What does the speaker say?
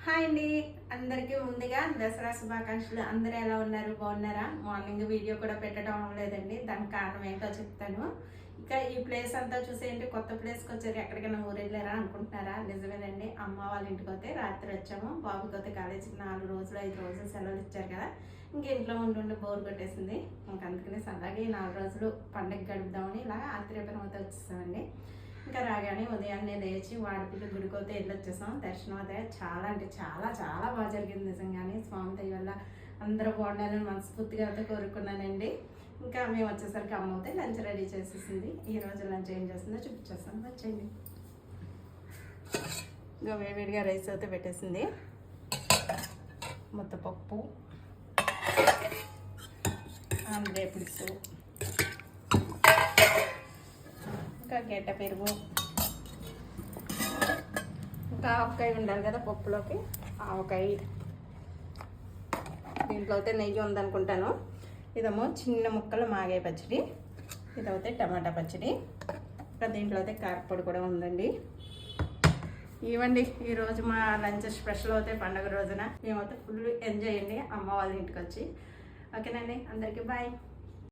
Hi అండి, అందరికీ ముందుగా దసరా శుభాకాంక్షలు. అందరూ ఎలా ఉన్నారు? బాగున్నారా? మార్నింగ్ వీడియో కూడా పెట్టడం అవ్వలేదండి. దానికి కారణం ఏంటో చెప్తాను. ఇంకా ఈ ప్లేస్ అంతా చూసేయండి. కొత్త ప్లేస్కి వచ్చారు, ఎక్కడికైనా ఊరు వెళ్ళారా అనుకుంటున్నారా? నిజమేనండి, అమ్మ వాళ్ళ ఇంటికి వస్తే రాత్రి వచ్చాము. బాబుకి వస్తే కాలేజీకి 4 రోజులు 5 రోజులు సెలవులు ఇచ్చారు కదా, ఇంక ఇంట్లో ఉండి బోర్ కొట్టేసింది. ఇంక అందుకని సరదాగా ఈ 4 రోజులు పండగ గడుపుదామని ఇలా ఆత్రేయపురం అయితే వచ్చేసామండి. ఇంకా రాగానే ఉదయాన్నే లేచి వాడిపిల్లి గుడికోతే వెళ్ళొచ్చేసాం. దర్శనం అదే చాలా అంటే చాలా చాలా బాగా జరిగింది. నిజంగానే స్వామి దయ వల్ల అందరూ బాగుండాలని మనస్ఫూర్తిగా అయితే కోరుకున్నానండి. ఇంకా మేము వచ్చేసరికి అమ్మ అయితే లంచ్ రెడీ చేసేసింది. ఈరోజు లంచ్ ఏం చేస్తుందో చూపించేస్తాను, వచ్చేయండి. ఇంకా వేడివేడిగా రైస్ అయితే పెట్టేసింది. ముద్దపప్పు, ఆమ్లే పులుసు, ఇంకా గడ్డ పెరుగు, ఇంకా ఆవకాయ ఉండాలి కదా పప్పులోకి, ఆవకాయ. దీంట్లో అయితే నెయ్యి ఉందనుకుంటాను. ఇదేమో చిన్న ముక్కలు మాగాయ పచ్చడి, ఇదైతే టమాటా పచ్చడి, ఇంకా దీంట్లో అయితే కారపొడి కూడా ఉందండి. ఇవ్వండి ఈరోజు మా లంచ్ స్పెషల్ అయితే పండుగ రోజున మేమైతే ఫుల్ ఎంజాయ్ అండి అమ్మ వాళ్ళ ఇంటికి వచ్చి. ఓకేనండి, అందరికీ బాయ్.